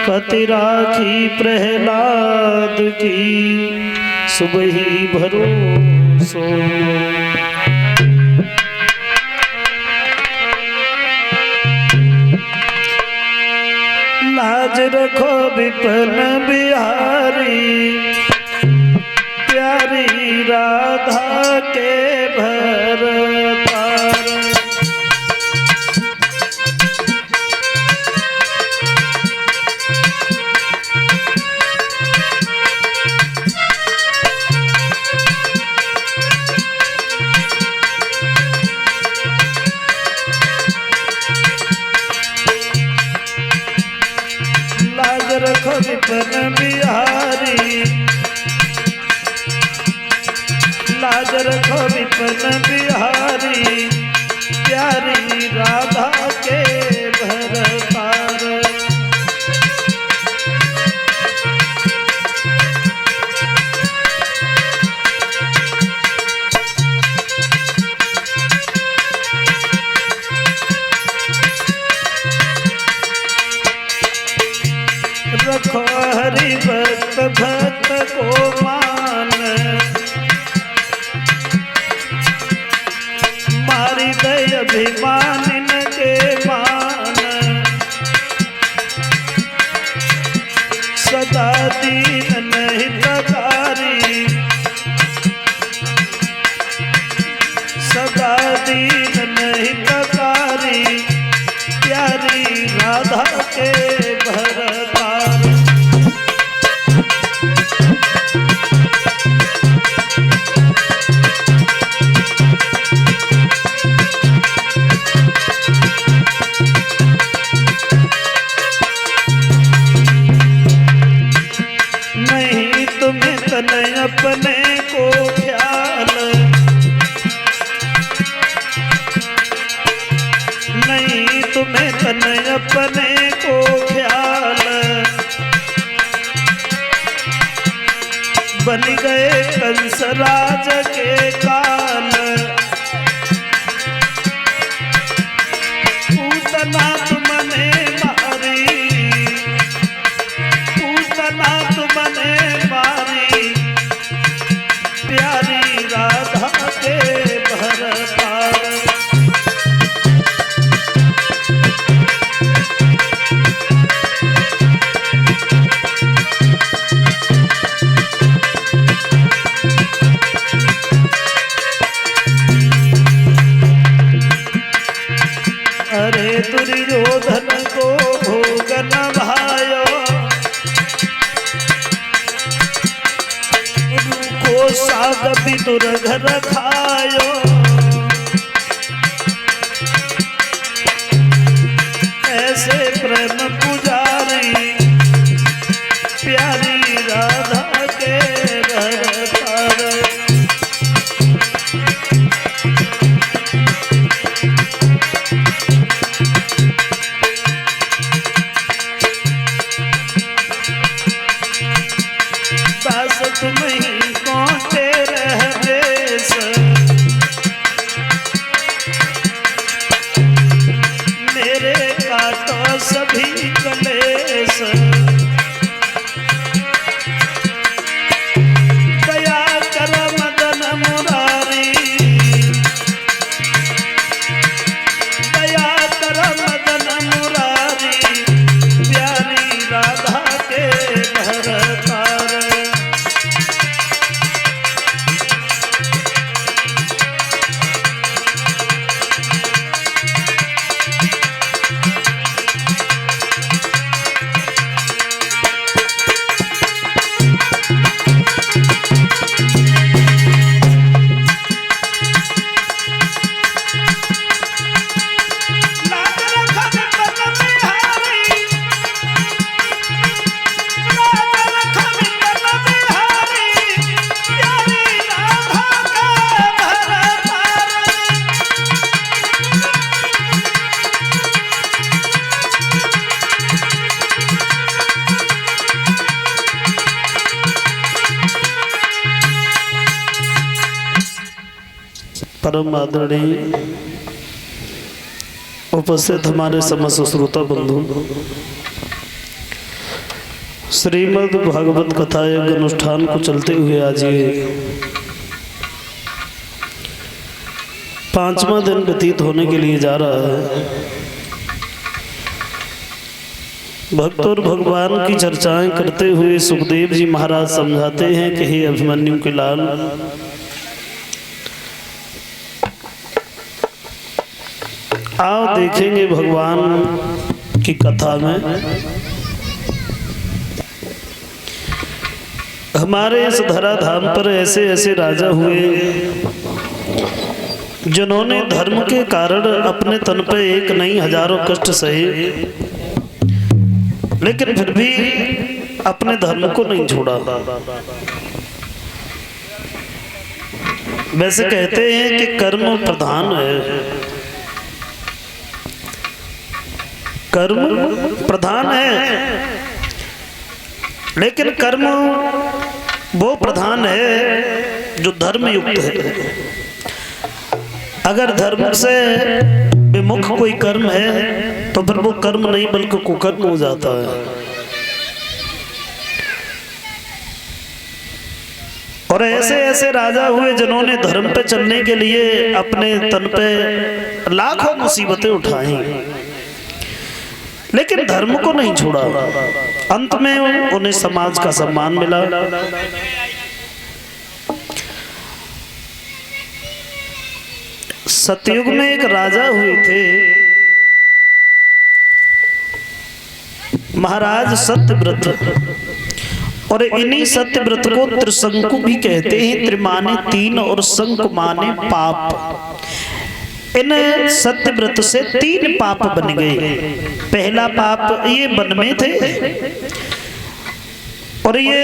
पति राखी प्रहलाद की सुबह ही भरोसो। लाज रखो विपिन बिहारी प्यारी राधा के भर तार। लाज रखो विपिन बिहारी, लाज रखो विपिन बिहारी प्यारी राधा के भर तार। रखो हरि भक्त भक्त को मान, मारी दय अभिमानिन के मान। सदा दीन हितकारी, सदा दीन हितकारी प्यारी राधा के भर तार। नहीं तुम्हें तने अपने को ख्याल, नहीं तुम्हें तने अपने को ख्याल। बन गए कंस राज के काल। पूतना तुमने मारी, पूतना तुमने मारी प्यारी राधा के भर तार। अरे दुर्योधन को भोग न भायो, को साग विदुर घर खायो। ऐसे प्रेम पुजारी प्यारी राधा के भर तार। तुम ही कौटे रह देश, मेरे काटो सभी कलेश। दया कर मदन मुरारी, दया कर मदन मुरारी प्यारी राधा के भर तार। परम आदरणीय उपस्थित हमारे समस्त श्रोता बंधु, श्रीमद् भागवत कथा यज्ञ अनुष्ठान को चलते हुए आज ये 5वां दिन व्यतीत होने के लिए जा रहा है। भक्त और भगवान की चर्चाएं करते हुए सुखदेव जी महाराज समझाते हैं कि हे अभिमन्यु के लाल, आओ देखेंगे भगवान की कथा में हमारे इस धराधाम पर ऐसे ऐसे राजा हुए जिन्होंने धर्म के कारण अपने तन पे एक नहीं हजारों कष्ट सहे, लेकिन फिर भी अपने धर्म को नहीं छोड़ा। वैसे कहते हैं कि कर्म प्रधान है, कर्म प्रधान है, लेकिन कर्म वो प्रधान है जो धर्म युक्त है। अगर धर्म से विमुख कोई कर्म है तो फिर वो कर्म नहीं बल्कि कुकर्म हो जाता है। और ऐसे ऐसे राजा हुए जिन्होंने धर्म पे चलने के लिए अपने तन पे लाखों मुसीबतें उठाई, लेकिन धर्म को नहीं छोड़ा। अंत में उन्हें समाज का सम्मान मिला। सतयुग में एक राजा हुए थे, महाराज सत्यव्रत, और इन्हीं सत्यव्रत को त्रिशंकु भी कहते हैं। त्रिमाने 3 और शंक माने पाप। इन सत्यव्रत से 3 पाप बन गए। पहला पाप ये वन में थे, और ये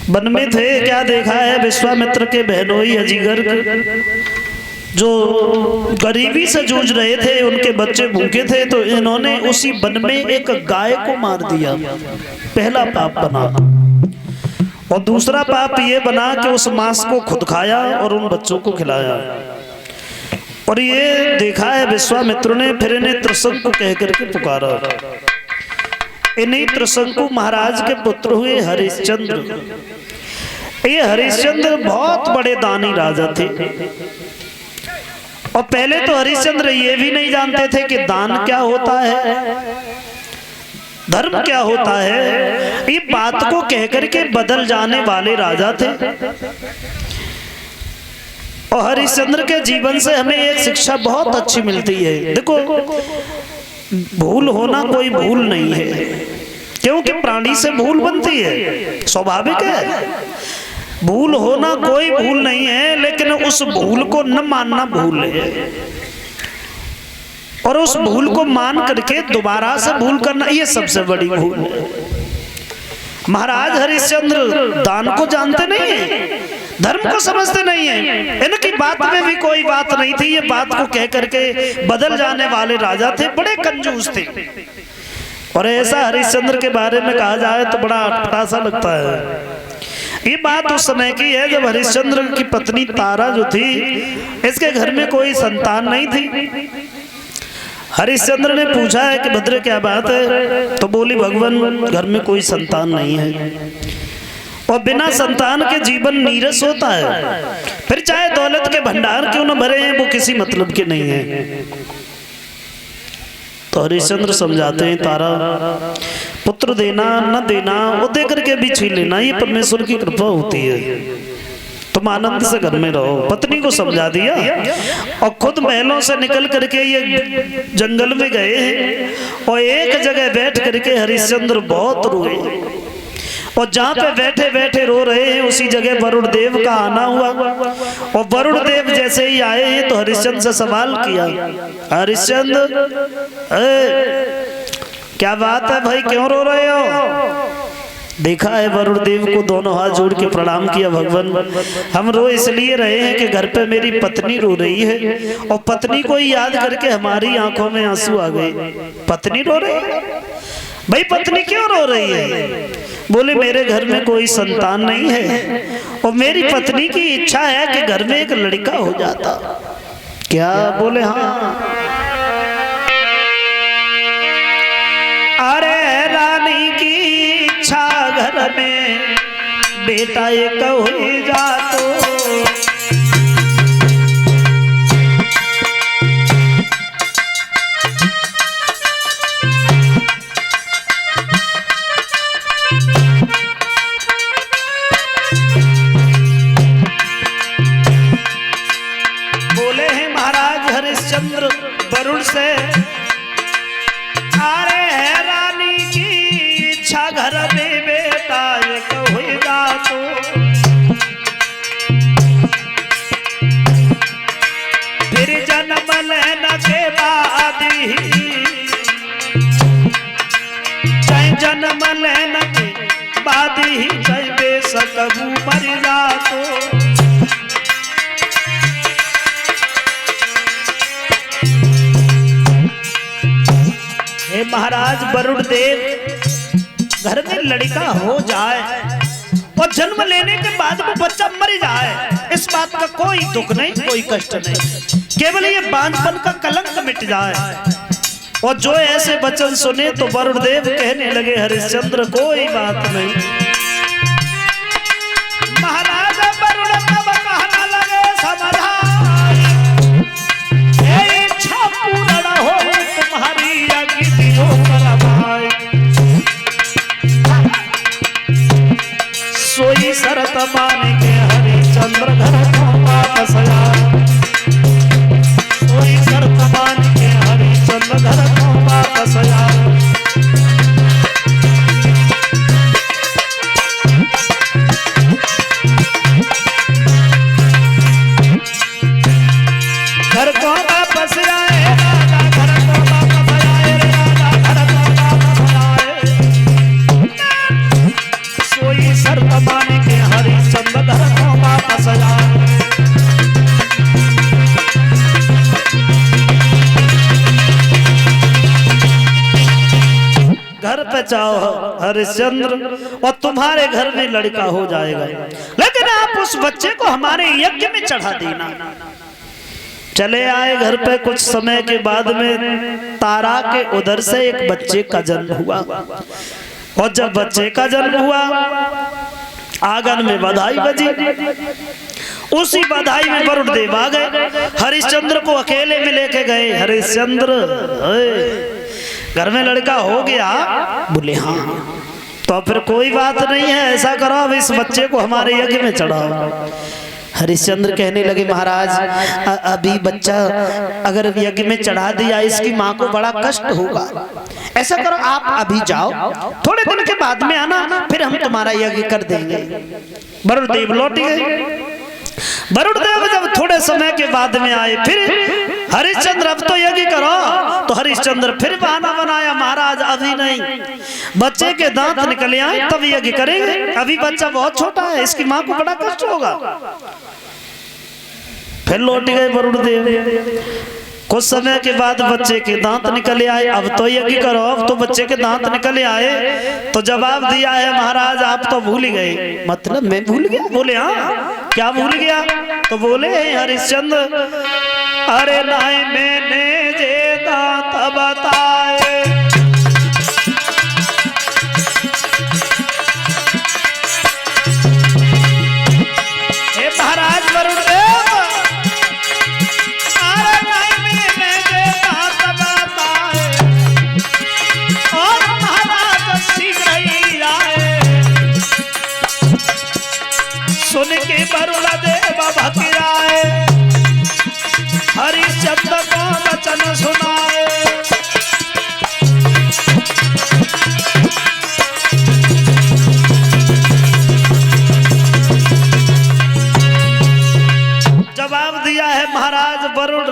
वन में थे क्या देखा है, विश्वामित्र के बहनोई अजीगर जो गरीबी से जूझ रहे थे, उनके बच्चे भूखे थे, तो इन्होंने उसी वन में एक गाय को मार दिया। पहला पाप बना। और दूसरा पाप ये बना कि उस मांस को खुद खाया और उन बच्चों को खिलाया। और ये देखा है विश्वामित्र ने, फिर इन्हें त्रिशंकु कह करके पुकारा। इन्हीं त्रिशंकु महाराज के पुत्र हुए हरिश्चंद्र। ये हरिश्चंद्र बहुत बड़े दानी राजा थे, और पहले तो हरिश्चंद्र ये भी नहीं जानते थे कि दान क्या होता है, धर्म क्या होता है। ये बात को कहकर के बदल जाने वाले राजा थे। और हरिश्चंद्र के जीवन से हमें एक शिक्षा बहुत अच्छी मिलती है। देखो, भूल होना कोई भूल नहीं है, क्योंकि प्राणी से भूल बनती है, स्वाभाविक है। भूल होना कोई भूल नहीं है, लेकिन उस भूल को न मानना भूल है, और उस भूल को मान करके दोबारा से भूल करना, ये सबसे बड़ी भूल है। महाराज हरिश्चंद्र दान को जानते नहीं है, धर्म को समझते नहीं है। इनकी बात में भी कोई बात नहीं थी। ये बात को कह करके बदल जाने वाले राजा थे, बड़े कंजूस थे। और ऐसा हरिश्चंद्र के बारे में कहा जाए तो बड़ा अटपटा सा लगता है। ये बात उस समय की है जब हरिश्चंद्र की पत्नी तारा जो थी, इसके घर में कोई संतान नहीं थी। हरिश्चंद्र ने पूछा है कि भद्र क्या बात है, तो बोली भगवान घर में कोई संतान नहीं है, और बिना संतान के जीवन नीरस होता है। फिर चाहे दौलत के भंडार क्यों न भरे हैं, वो किसी मतलब के नहीं है। तो हरिश्चंद्र समझाते हैं, तारा पुत्र देना न देना वो दे करके भी छीन लेना, ये परमेश्वर की कृपा होती है। तुम आनंद से घर में रहो। पत्नी को समझा दिया, और खुद महलों से निकल करके ये जंगल में गए हैं, और एक जगह बैठ करके हरिश्चंद्र बहुत रोए। और जहाँ पे बैठे बैठे रो रहे हैं, उसी जगह वरुण देव का आना हुआ। और वरुण देव जैसे ही आए हैं तो हरिश्चंद्र से सवाल किया, हरिश्चंद्र क्या बात है भाई, क्यों रो रहे हो? देखा है वरुण देव को दोनों हाथ जोड़ के प्रणाम किया, भगवान हम रो इसलिए रहे हैं कि घर पे मेरी पत्नी रो रही है, और पत्नी को ही याद करके हमारी आंखों में आंसू आ गए। पत्नी रो रही है? भाई पत्नी क्यों रो रही है? बोले मेरे घर में कोई संतान नहीं है, और मेरी पत्नी की इच्छा है कि घर में एक लड़का हो जाता। क्या? बोले हाँ। अरे में बेटा एक हुई जातो। बोले हैं महाराज हरिश्चंद्र वरुण से, अरे है रानी की इच्छा घर में बेटा एक हुई जातो। फिर जन्म लेने के बाद ही, चाहे जन्म लेने के बाद ही चाहे बेसकबू मर जातो। हे महाराज वरुण देव, घर में लड़का हो जाए और जन्म लेने के बाद वो बच्चा मर जाए, इस बात का कोई दुख नहीं, कोई कष्ट नहीं, केवल ये बांझपन का कलंक मिट जाए। और जो ऐसे वचन सुने तो वरुण देव कहने लगे हरिश्चंद्र कोई बात नहीं। महाराज वरुण तब कहने लगे समझाई, इच्छा पूर्ण हो तुम्हारी आज्ञा दियो परमाई। सोई शरत मान के हरिश्चंद्र घर को वापस आया। सोई शरत मान के हरिश्चंद्र घर को वापस आया। घर को वापस आए राजा, घर को वापस आए राजा, घर को वापस आए। सोई शर्त मान के हरिश्चंद्र घर को वापस आए। घर पे जाओ हरिश्चंद्र और तुम्हारे घर में लड़का हो जाएगा, लेकिन आप उस बच्चे को हमारे यज्ञ में चढ़ा देना। चले आए घर पे। कुछ समय के बाद में तारा के उधर से एक बच्चे का जन्म हुआ, और जब बच्चे का जन्म हुआ आंगन में बधाई बजी। उसी बधाई में वरुण देव आ गए, हरिश्चंद्र को अकेले में लेके गए। हरिश्चंद्र घर में लड़का हो गया? बोले हाँ। तो फिर कोई बात नहीं है, ऐसा करो अब इस बच्चे को हमारे यज्ञ में चढ़ाओ। हरिश्चंद्र कहने लगे महाराज अभी बच्चा अगर यज्ञ में चढ़ा दिया इसकी माँ को बड़ा कष्ट होगा, ऐसा करो आप अभी जाओ, थोड़े दिन के बाद में आना, फिर हम तुम्हारा यज्ञ कर देंगे। वरुण देव लौट गए। वरुण देव जब थोड़े समय के बाद में आए, फिर हरिश्चंद्र अब तो यज्ञ करो। तो हरिश्चंद्र फिर बहाना बनाया, महाराज अभी नहीं, बच्चे के दांत निकले आए तब यज्ञ करेंगे, अभी बच्चा बहुत छोटा है, इसकी माँ को बड़ा कष्ट होगा। फिर लौट गए वरुण देव। कुछ समय के बाद बच्चे के दांत निकले आए, अब तो यज्ञ करो, अब तो बच्चे के दांत निकले आए। तो जवाब दिया है महाराज आप तो भूल गए। मतलब मैं भूल गया? बोले हाँ। क्या भूल गया? तो बोले हरिश्चंद्र अरे नहीं मैंने जे दांत बताए, हे महाराज वरुण देव, अरे नहीं मैंने जे दांत बताए, और महाराज शीघ्र ही आए। सुन के वरुण देव भकिराए, हरिश्चंद्र को वचन सुनाए। जवाब दिया है महाराज वरुण,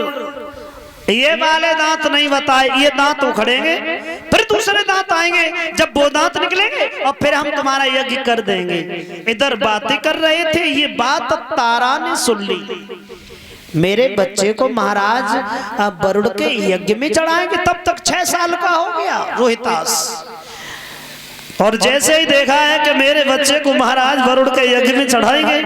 ये वाले दांत नहीं बताए, ये दांत उखड़ेंगे, फिर दूसरे दांत आएंगे, जब वो दांत निकलेंगे और फिर हम तुम्हारा यज्ञ कर देंगे। इधर बातें कर रहे थे, ये बात तारा ने सुन ली। मेरे बच्चे को महाराज वरुण के यज्ञ में चढ़ाएंगे, तब तक 6 साल का हो गया रोहितास, और जैसे ही देखा है कि मेरे बच्चे को महाराज वरुण के यज्ञ में चढ़ाएंगे,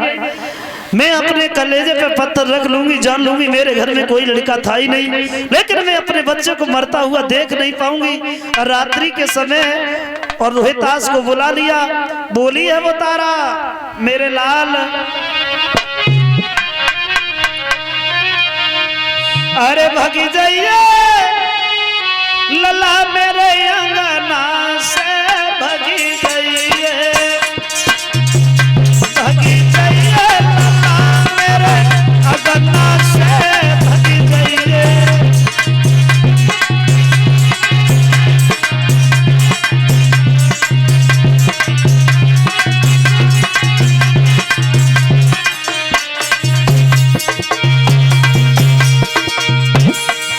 मैं अपने कलेजे पे पत्थर रख लूंगी, जान लूंगी मेरे घर में कोई लड़का था ही नहीं, लेकिन मैं अपने बच्चे को मरता हुआ देख नहीं पाऊंगी। और रात्रि के समय और रोहितास को बुला लिया। बोली है वो तारा, मेरे लाल अरे भगी जाइए लला मेरे अंगना से भगी जाइए, भगी जाइए लला मेरे अंगना से भगी जाइए।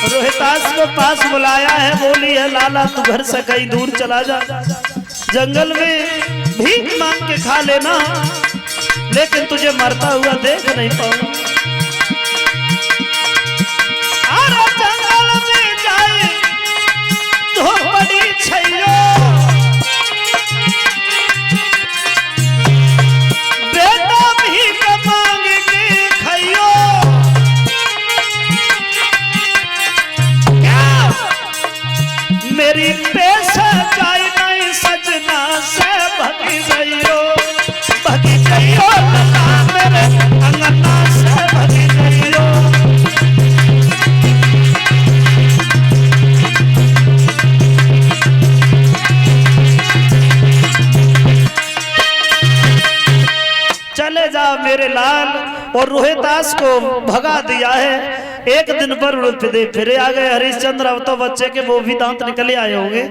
रोहितास को पास बुलाया है। बोली है लाला तू घर से कहीं दूर चला जा, जंगल में भीख मांग के खा लेना, लेकिन तुझे मरता हुआ देख नहीं पाऊंगा। जंगल में जाए तो बड़ी छैयो, बेटा भीख मांग के खाइयो। मेरी पैसा जाए नहीं सजना से भगी जाइयो, भगी जाइयो लला मेरे अंगना से भगी जाइयो। चले जाओ मेरे लाल। और रोहितास को भगा दिया है। एक दिन पर फिर आ गए हरिश्चंद्र। अब तो बच्चे के वो भी दांत निकले आए होंगे।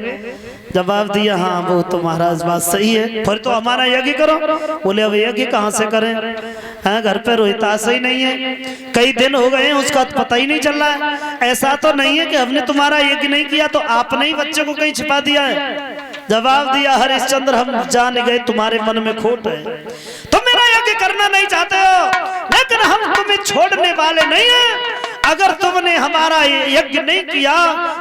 जवाब दिया हाँ वो तो महाराज बात सही है, फिर तो हमारा यज्ञ करो। बोले अब यज्ञ कहाँ से करें, हाँ घर पे रोहितास ही नहीं है, कई दिन हो गए उसका पता ही नहीं चल रहा है। ऐसा तो नहीं है कि हमने तुम्हारा यज्ञ नहीं किया तो आपने ही बच्चे को कहीं छिपा दिया है। जवाब दिया हरिश्चंद्र हम जान गए तुम्हारे मन में खोट है, तुम मेरा यज्ञ करना नहीं चाहते हो, लेकिन हम तुम्हें छोड़ने वाले नहीं है। अगर तुमने हमारा यज्ञ नहीं किया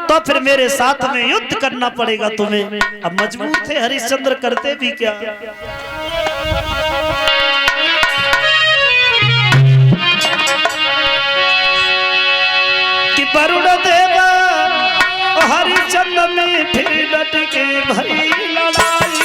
तो फिर मेरे साथ में युद्ध करना पड़ेगा तुम्हें। अब मजबूर थे हरिश्चंद्र, करते भी क्या। कि वरुण देवा हरिश्चंद्र में फिर डट के भई लड़ाई।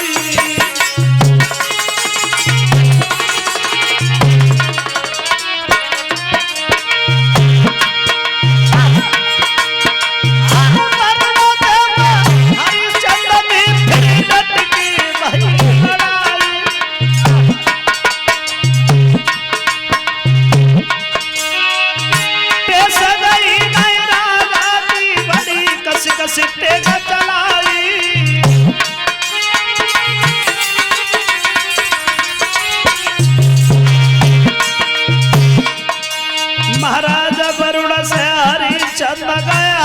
महाराजा वरुण से हरिश्चंद्र गया,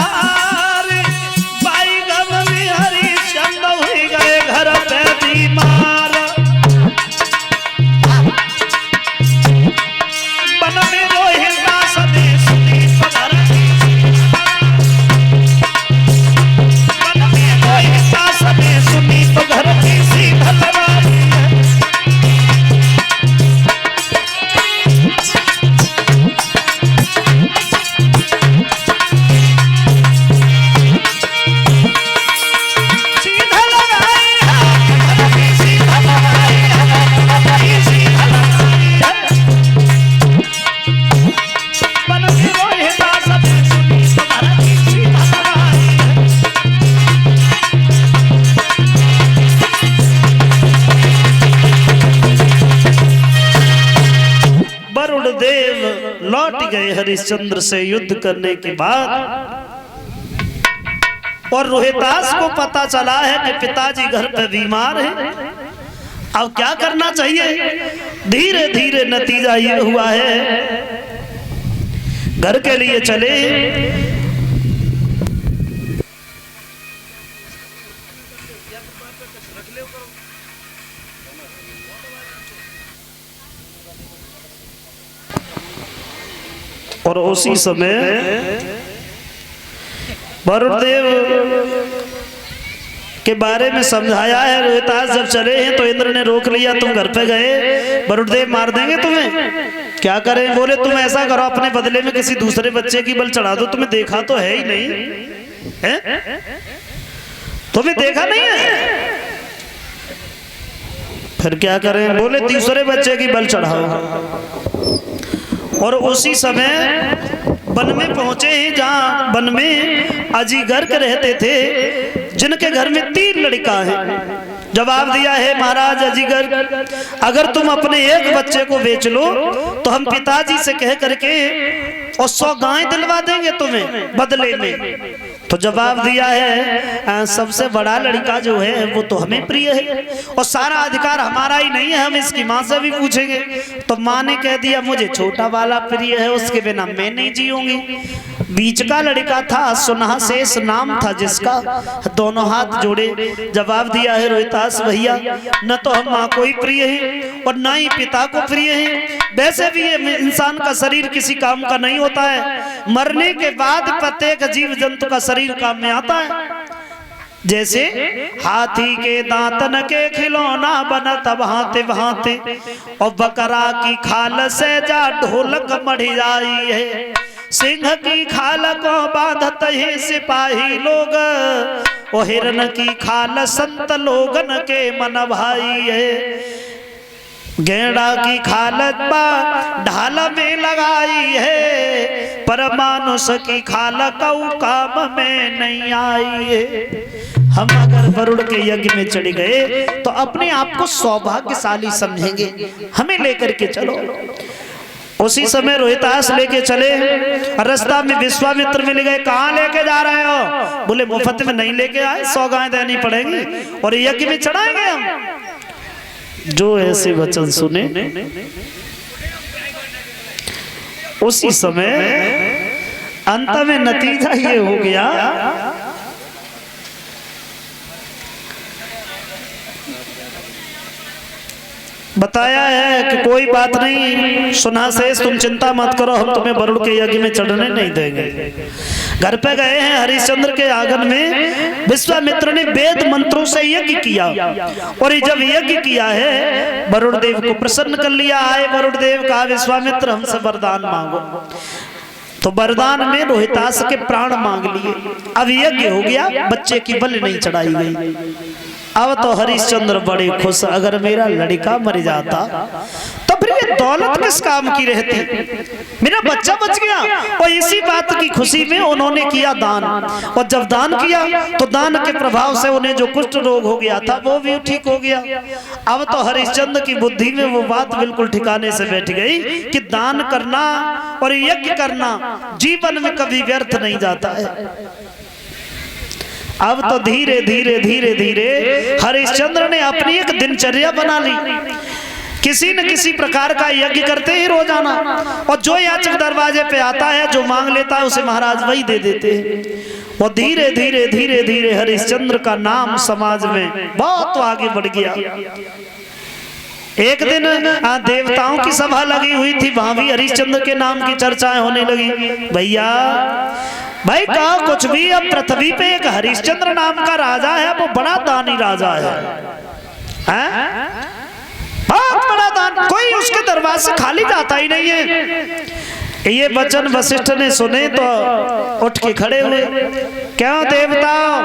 बाई गम में हरिश्चंद्र हुई गए घर पे बीमार। बन में रोहितास ने सुनी पधर की, बन में रोहितास ने सुनी पधर की सी भलवाई। लौट गए हरिश्चंद्र से युद्ध करने के बाद। और रोहितास को पता चला है कि पिताजी घर पे बीमार हैं। अब क्या करना चाहिए। धीरे धीरे नतीजा ये हुआ है, घर के लिए चले। और उसी समय वरुणदेव के बारे में समझाया है। रोहितास जब चले हैं तो इंद्र ने रोक लिया, तुम घर पे गए वरुणदेव मार देंगे तुम्हें, क्या करें। बोले तुम ऐसा करो अपने बदले में किसी दूसरे बच्चे की बल चढ़ा दो, तुम्हें देखा तो है ही नहीं है, तुम्हें देखा नहीं है। फिर क्या करें, बोले तीसरे बच्चे की बल चढ़ाओ। और उसी समय वन में पहुंचे हैं, जहां वन में अजीगर रहते थे, जिनके घर में 3 लड़का है। जवाब दिया है महाराज अजीगर, अगर तुम अपने एक बच्चे को बेच लो तो हम पिताजी से कह करके और 100 गाय दिलवा देंगे तुम्हें बदले में। तो जवाब दिया है सबसे बड़ा लड़का जो है वो तो हमें प्रिय है और सारा अधिकार हमारा ही नहीं है, हम इसकी माँ से भी पूछेंगे। तो माँ ने कह दिया मुझे छोटा वाला प्रिय है, उसके बिना मैं नहीं जीऊंगी। बीच का लड़का था सुनहा शेष नाम था जिसका, दोनों हाथ जोड़े जवाब दिया है रोहितास भैया, न तो हम माँ को ही प्रिय है और न ही पिता को प्रिय है। वैसे भी ये इंसान का शरीर किसी काम का नहीं होता है, मरने के बाद प्रत्येक जीव जंतु का शरीर काम में आता है। जैसे हाथी के दांतन के खिलौना बनत भांति भांति और बकरा की खाल से जा ढोलक मढ़ी जाई है, सिंह की खाल को बांधत है सिपाही लोग और हिरन की खाल संत लोगन के मन भाई है। गेंडा की खाल ढाल में लगाई है, पर मानुष की खाल कऊ काम में नहीं आई है। हम अगर वरुण के यज्ञ में चढ़ गए तो अपने आप को सौभाग्यशाली समझेंगे, हमें लेकर के चलो। उसी समय रोहितास लेके चले, रास्ता में विश्वामित्र मिल गए, कहाँ लेके जा रहे हो? बोले मुफ्त में नहीं लेके आए, 100 गाय देनी पड़ेगी और यज्ञ में चढ़ाएंगे हम। जो ऐसे वचन सुने उसी समय अंत में नतीजा ये हो गया, बताया है कि कोई बात नहीं सुना शेष, तुम चिंता मत करो, हम तुम्हें वरुण के यज्ञ में चढ़ने नहीं देंगे। घर पे गए हैं हरिश्चंद्र के आंगन में, विश्वामित्र ने वेद मंत्रों से यज्ञ किया और जब यज्ञ किया है वरुण देव को प्रसन्न कर लिया। आए वरुण देव कहा विश्वामित्र हमसे वरदान मांगो, तो वरदान में रोहितास के प्राण मांग लिए। अब यज्ञ हो गया, बच्चे की बलि नहीं चढ़ाई गई। अब तो हरिश्चंद्र बड़े खुश, अगर मेरा लड़का मर जाता तो फिर ये दौलत किस काम की रहती, मेरा बच्चा बच गया। और इसी बात की खुशी में उन्होंने किया दान, और जब दान किया तो दान के प्रभाव से उन्हें जो कुष्ठ रोग हो गया था वो भी ठीक हो गया। अब तो हरिश्चंद्र की बुद्धि में वो बात बिल्कुल ठिकाने से बैठ गई कि दान करना और यज्ञ करना जीवन में कभी व्यर्थ नहीं जाता है। अब तो धीरे धीरे धीरे धीरे हरिश्चंद्र ने अपनी एक दिनचर्या बना ली, किसी न किसी प्रकार का यज्ञ करते ही रोजाना, और जो याचक दरवाजे पे आता है जो मांग लेता है उसे महाराज वही दे देते हैं। और धीरे धीरे धीरे धीरे हरिश्चंद्र का नाम समाज में बहुत आगे बढ़ गया। एक दिन देवताओं की सभा लगी हुई थी, वहां भी हरिश्चंद्र के नाम की चर्चाएं होने लगी। भैया भाई कहा कुछ भी, अब पृथ्वी पे एक हरिश्चंद्र नाम का राजा है, वो बड़ा दानी राजा है, बहुत बड़ा दान, कोई उसके दरबार से खाली जाता ही नहीं है। ये वचन वशिष्ठ ने सुने तो उठ के खड़े हुए, क्यों देवताओं,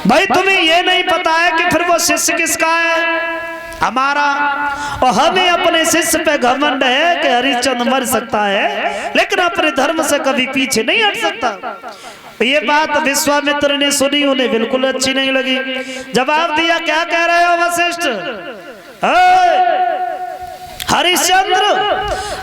भाई तुम्हें ये नहीं पता है कि फिर वो शिष्य किसका है? हमारा। और हमें अपने शिष्य पे घमंड है कि हरिश्चंद्र मर सकता है लेकिन अपने धर्म से कभी पीछे नहीं हट सकता। ये बात विश्वामित्र ने सुनी, उन्हें बिल्कुल अच्छी नहीं लगी। जवाब दिया, क्या कह रहे हो वशिष्ठ?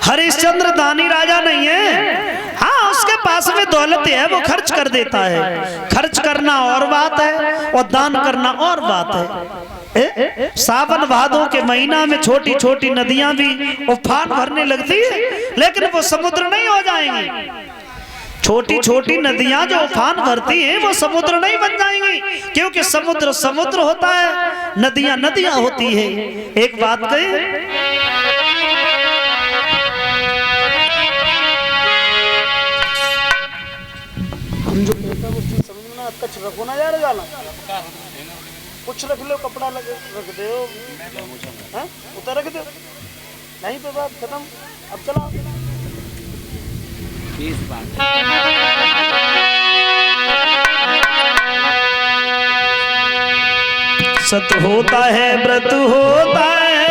हरिश्चंद्र दानी राजा नहीं है, हाँ उसके पास में दौलत है, वो खर्च कर देता है। खर्च करना और बात है और दान करना और बात है। सावन भादों के महीना में छोटी छोटी नदियां भी उफान भरने लगती है लेकिन वो समुद्र नहीं हो जाएंगी। छोटी छोटी नदियां जो उफान भरती हैं वो समुद्र नहीं बन जाएंगी, क्योंकि समुद्र समुद्र होता है, नदियां नदियां होती हैं। एक बात कही, हम जो समझना कच्छ रखो ना यार, जाला कुछ रख लो, कपड़ा रख दो, उतर रख दो, नहीं तो बात खत्म। अब चला सत होता है व्रत होता है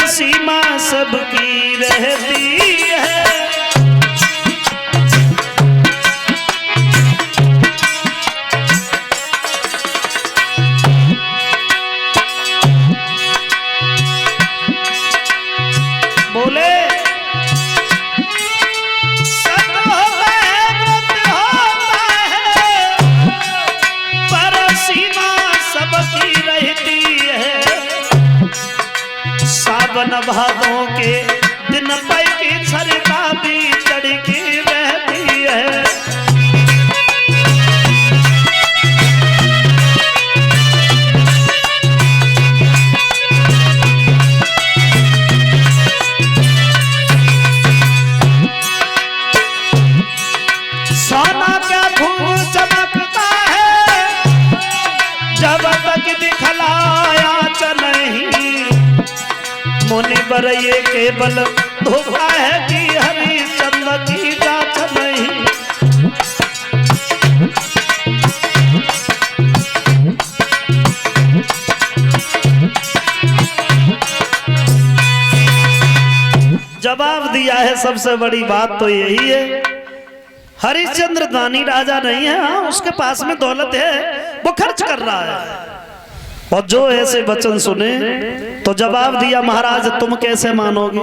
सीमा सबकी रहती है। बोले सावन भादों के दिन पे की छरिता भी चढ़ के रहती है। सोना क्या खूब चमकता है जब तक दिखलाया नहीं। मुनि पर ये केवल धोखा है कि हरिश्चंद्र की जात नहीं। जवाब दिया है। सबसे बड़ी बात तो यही है, हरिश्चंद्र दानी राजा नहीं है। हाँ, उसके पास में दौलत है, वो खर्च कर रहा है। और जो ऐसे वचन सुने तो जवाब दिया, महाराज तुम कैसे मानोगे?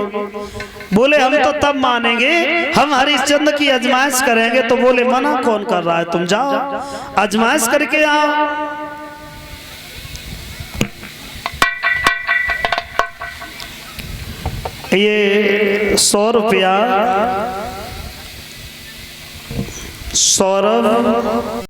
बोले हम तो तब मानेंगे, हम हरिश्चंद्र की आजमाइश करेंगे। तो बोले मना कौन कर रहा है, तुम जाओ आजमाइश करके आओ। ये 100 रुपया सौरभ